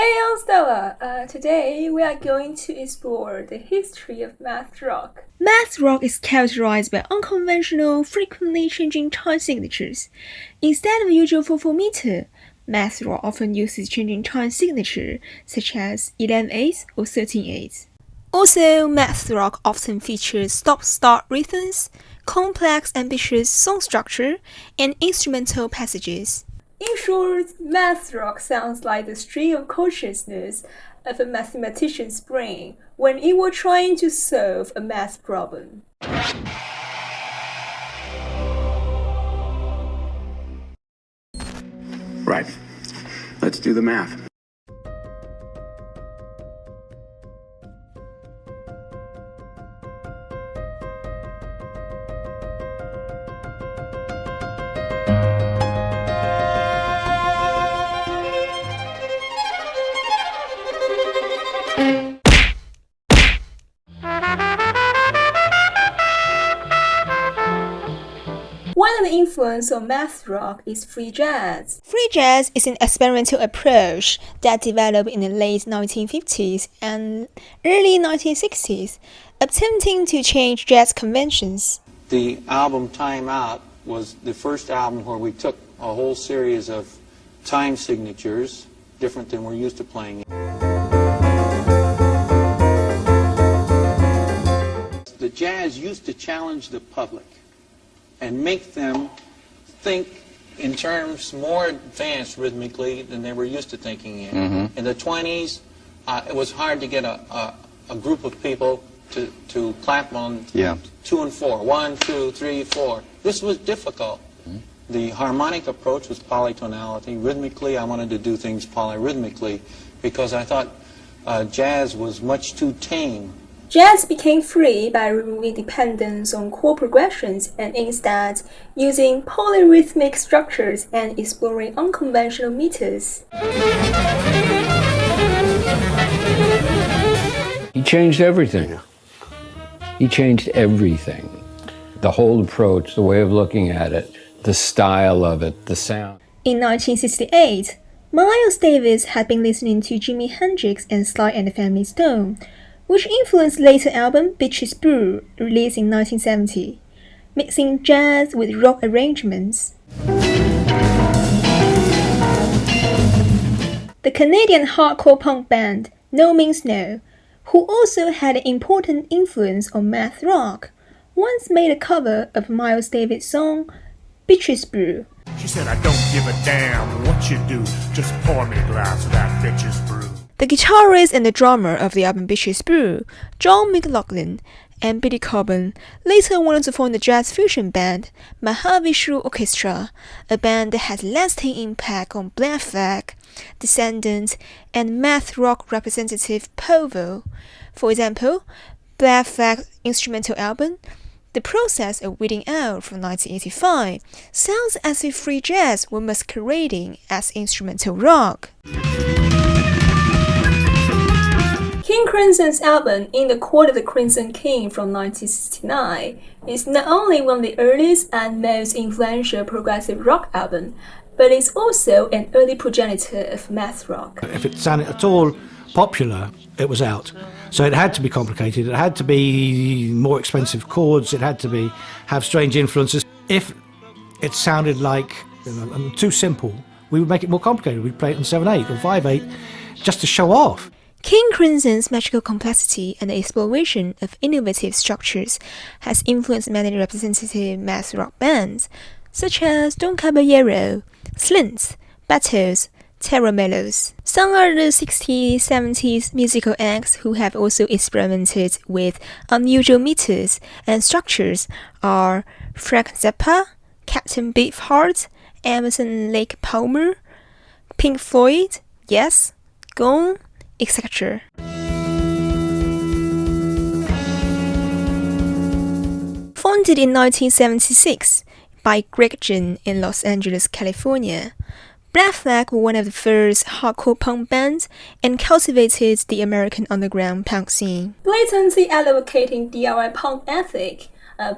Hey, I'm Stella. Today we are going to explore the history of math rock. Math rock is characterized by unconventional, frequently changing time signatures. Instead of usual 4/4 meter, math rock often uses changing time signature, such as 11/8 or 13/8. Also, math rock often features stop-start rhythms, complex, ambitious song structure, and instrumental passages. In short, math rock sounds like the stream of consciousness of a mathematician's brain when it was trying to solve a math problem. Right. Let's do the math. One of the influences of math rock is free jazz. Free jazz is an experimental approach that developed in the late 1950s and early 1960s, attempting to change jazz conventions. The album Time Out was the first album where we took a whole series of time signatures, different than we're used to playing. The jazz used to challenge the public and make them think in terms more advanced rhythmically than they were used to thinking in. Mm-hmm. In the 20s, it was hard to get a group of people to clap on 2 and 4. 1, 2, 3, 4. This was difficult. Mm-hmm. The harmonic approach was polytonality. Rhythmically, I wanted to do things polyrhythmically because I thought jazz was much too tame. Jazz became free by removing dependence on chord progressions and instead using polyrhythmic structures and exploring unconventional meters. He changed everything. He changed everything. The whole approach, the way of looking at it, the style of it, the sound. In 1968, Miles Davis had been listening to Jimi Hendrix and Sly and the Family Stone, which influenced later album Bitches Brew, released in 1970, mixing jazz with rock arrangements. The Canadian hardcore punk band No Means No, who also had an important influence on math rock, once made a cover of Miles Davis' song Bitches Brew. She said, I don't give a damn what you do, just pour me a glass of that bitches brew. The guitarist and the drummer of the album Bitches Brew, John McLaughlin, and Billy Coleman later went on to form the jazz fusion band Mahavishnu Orchestra, a band that had lasting impact on Black Flag, Dissonant, and math rock representative Polvo. For example, Black Flag's instrumental album, The Process of Weeding Out from 1985, sounds as if free jazz were masquerading as instrumental rock. King Crimson's album In the Court of the Crimson King from 1969 is not only one of the earliest and most influential progressive rock albums, but it's also an early progenitor of math rock. If it sounded at all popular, it was out. So it had to be complicated, it had to be more expensive chords, it had to have strange influences. If it sounded like too simple, we would make it more complicated. We'd play it in 7/8 or 5/8 just to show off. King Crimson's magical complexity and the exploration of innovative structures has influenced many representative math rock bands, such as Don Caballero, Slint, Battles, Terra Mellows. Some other 60s, 70s musical acts who have also experimented with unusual meters and structures are Frank Zappa, Captain Beefheart, Emerson Lake Palmer, Pink Floyd, Yes, Gone, etc. Founded in 1976 by Greg Ginn in Los Angeles, California, Black Flag were one of the first hardcore punk bands and cultivated the American underground punk scene. Blatantly advocating DIY punk ethic,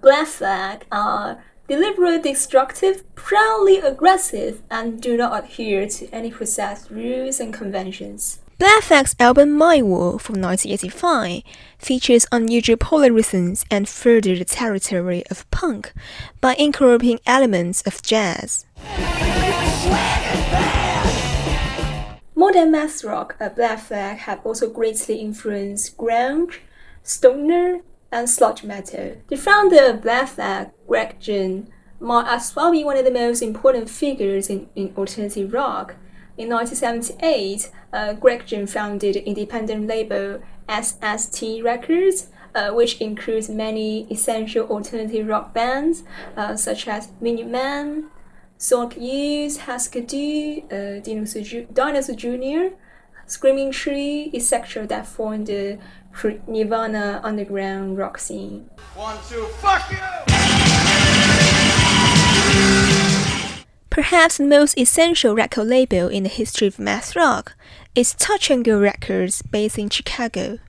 Black Flag are deliberate, destructive, proudly aggressive, and do not adhere to any preset rules and conventions. Black Flag's album My War from 1985 features unusual polyrhythms and furthered the territory of punk by incorporating elements of jazz. Modern math rock and Black Flag have also greatly influenced grunge, stoner, and sludge metal. The founder of Black Flag, Greg Ginn, might as well be one of the most important figures in alternative rock. In 1978, Greg Ginn founded the independent label SST Records, which includes many essential alternative rock bands such as Minutemen, Sonic Youth, Husker Du, Dinosaur Jr., Screaming Tree, etc. that formed the Nirvana underground rock scene. 1, 2, fuck you! Perhaps the most essential record label in the history of math rock is Touch and Go Records, based in Chicago.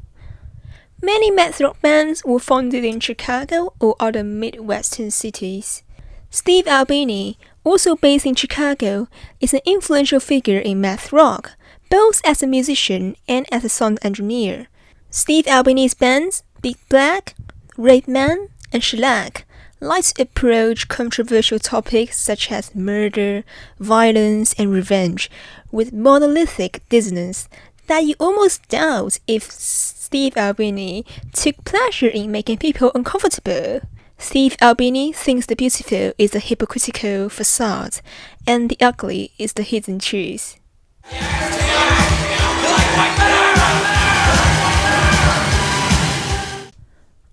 Many math rock bands were founded in Chicago or other Midwestern cities. Steve Albini, also based in Chicago, is an influential figure in math rock, both as a musician and as a sound engineer. Steve Albini's bands, Big Black, Rhythmic, and Shellac, like to approach controversial topics such as murder, violence, and revenge with monolithic dissonance that you almost doubt if Steve Albini took pleasure in making people uncomfortable. Steve Albini thinks the beautiful is the hypocritical facade, and the ugly is the hidden truth.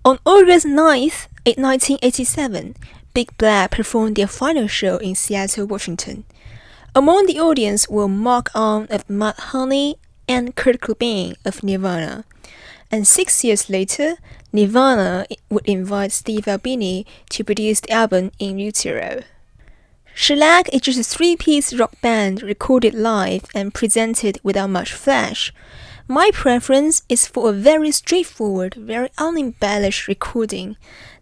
On August 9th, 1987, Big Black performed their final show in Seattle, Washington. Among the audience were Mark Arm of Mudhoney and Kurt Cobain of Nirvana. And 6 years later, Nirvana would invite Steve Albini to produce the album In Utero. Shellac is just a three-piece rock band recorded live and presented without much flash. My preference is for a very straightforward, very unembellished recording.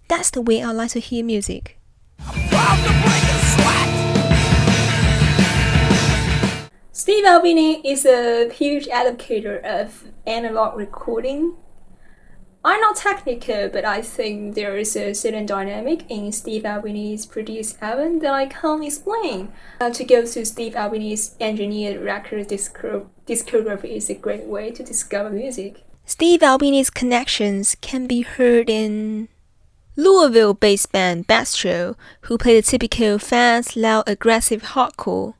That's the way I like to hear music. Steve Albini is a huge advocate of analog recording. I'm not technical, but I think there is a certain dynamic in Steve Albini's produced album that I can't explain. To go to Steve Albini's engineered record discography is a great way to discover music. Steve Albini's connections can be heard in Louisville-based band Bastro, who played a typical fast, loud, aggressive hardcore.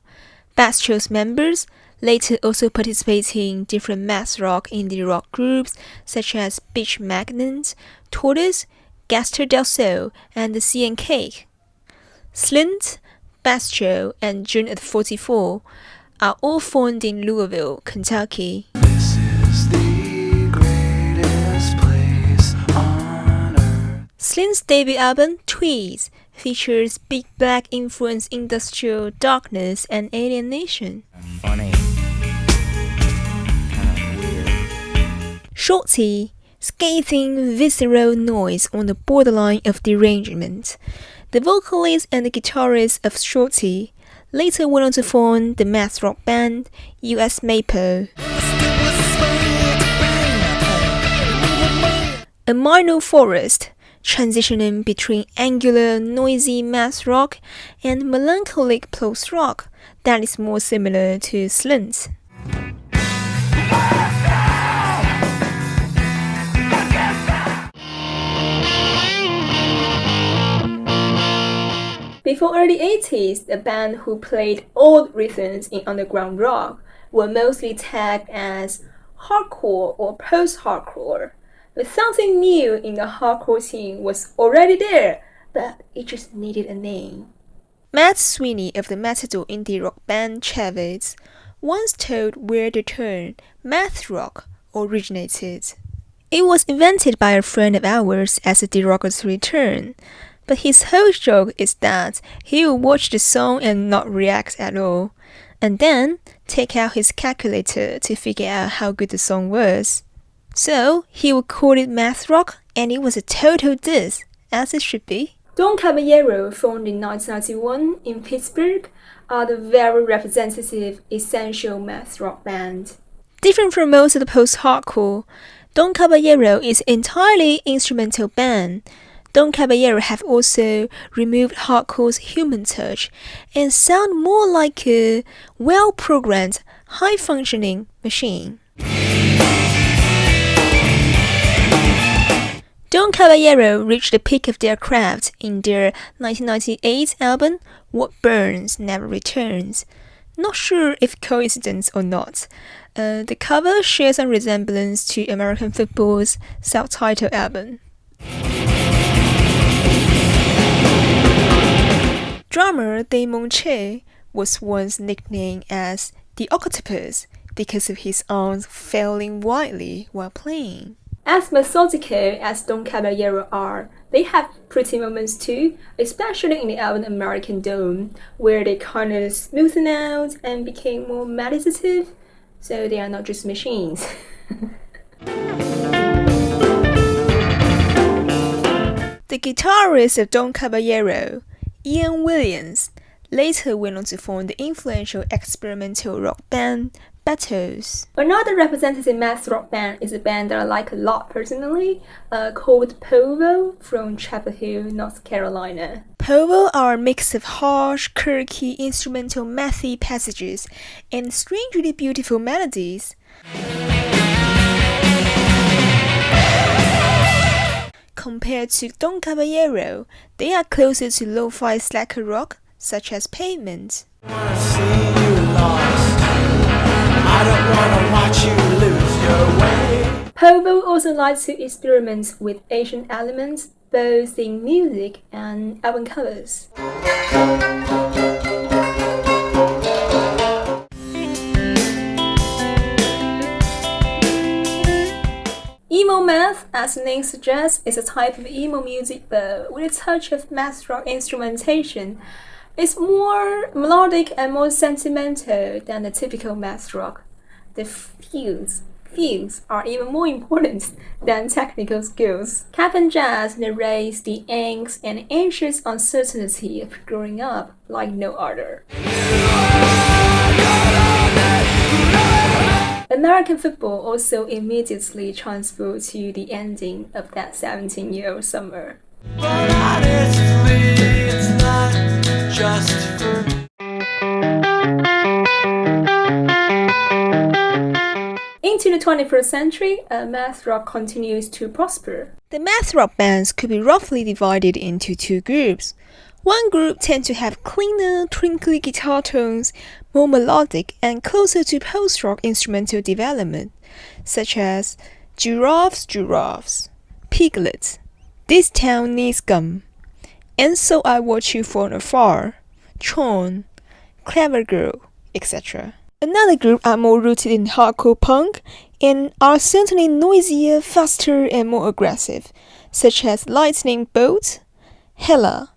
Bastro's members later also participated in different math rock indie rock groups such as Beach Magnets, Tortoise, Gaster del Sol, and the Sea and Cake. Slint, Bastro, and June at 44 are all formed in Louisville, Kentucky. This is the greatest place on earth. Slint's debut album, Tweez, features Big Black influenced industrial darkness and alienation. Funny. Kind of weird. Shorty, scathing, visceral noise on the borderline of derangement. The vocalist and the guitarist of Shorty later went on to form the math rock band US Maple. A minor forest, transitioning between angular, noisy math rock and melancholic post-rock that is more similar to Slint. Before early 80s, the band who played old rhythms in underground rock were mostly tagged as hardcore or post-hardcore. But something new in the hardcore scene was already there, but it just needed a name. Matt Sweeney of the Matador indie rock band Chavez once told where the term math rock originated. It was invented by a friend of ours as a derogatory term, but his whole joke is that he would watch the song and not react at all, and then take out his calculator to figure out how good the song was. So he would call it math rock, and it was a total diss, as it should be. Don Caballero, formed in 1991 in Pittsburgh, are the very representative essential math rock band. Different from most of the post-hardcore, Don Caballero is entirely instrumental band. Don Caballero have also removed hardcore's human touch and sound more like a well-programmed, high-functioning machine. Don Caballero reached the peak of their craft in their 1998 album, What Burns Never Returns. Not sure if coincidence or not. The cover shares some resemblance to American football's self-titled album. Drummer Damon Che was once nicknamed as the Octopus because of his arms flailing wildly while playing. As methodical as Don Caballero are, they have pretty moments too, especially in the album American Dome, where they kind of smoothened out and became more meditative, so they are not just machines. The guitarist of Don Caballero, Ian Williams, later went on to form the influential experimental rock band Battles. Another representative math rock band is a band that I like a lot personally, called Polvo from Chapel Hill, North Carolina. Polvo are a mix of harsh, quirky, instrumental mathy passages and strangely beautiful melodies. Compared to Don Caballero, they are closer to lo-fi slacker rock, such as Pavement. Polvo also likes to experiment with Asian elements, both in music and album covers. Emo math, as the name suggests, is a type of emo music but with a touch of math rock instrumentation. It's more melodic and more sentimental than the typical math rock. The feels are even more important than technical skills. Cap'n Jazz narrates the angst and anxious uncertainty of growing up like no other. American football also immediately transported to the ending of that 17-year-old summer. But honestly, it's not just for me. Into the 21st century, math rock continues to prosper. The math rock bands could be roughly divided into two groups. One group tend to have cleaner, twinkly guitar tones, more melodic and closer to post-rock instrumental development, such as Giraffes, Piglets, This Town Needs Gum, And So I Watch You From Afar, Tron, Clever Girl, etc. Another group are more rooted in hardcore punk and are certainly noisier, faster and more aggressive, such as Lightning Bolt, Hella,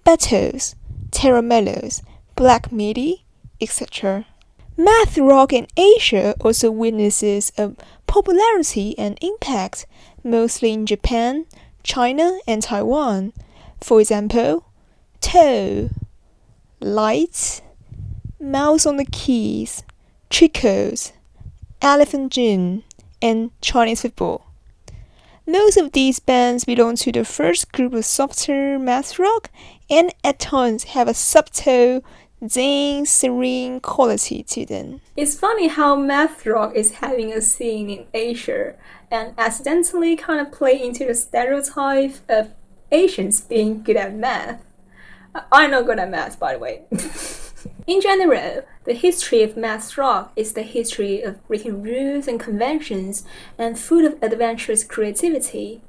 Battles, Terra Mellows, Black Midi, etc. Math rock in Asia also witnesses a popularity and impact, mostly in Japan, China, and Taiwan. For example, Toe, Light, Mouse on the Keys, Chicos, Elephant Gin, and Chinese football. Most of these bands belong to the first group of softer math rock and at times have a subtle, zen, serene quality to them. It's funny how math rock is having a scene in Asia and accidentally kind of play into the stereotype of Asians being good at math. I'm not good at math, by the way. In general, the history of math rock is the history of breaking rules and conventions and full of adventurous creativity.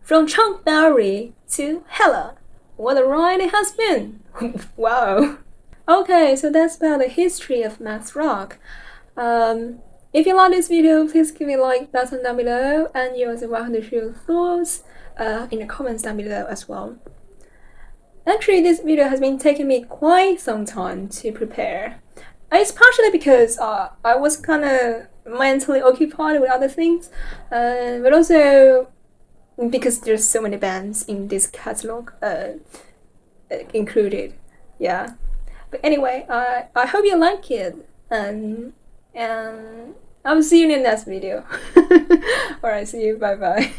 From Chuck Berry to Hella, what a ride it has been! Wow! Okay, so that's about the history of math rock. If you like this video, please give me a like button down below, and you're also welcome to share your thoughts in the comments down below as well. Actually, this video has been taking me quite some time to prepare. It's partially because I was kind of mentally occupied with other things, but also because there's so many bands in this catalog included. Yeah. But anyway, I hope you like it, and I'll see you in the next video. Alright, see you. Bye bye.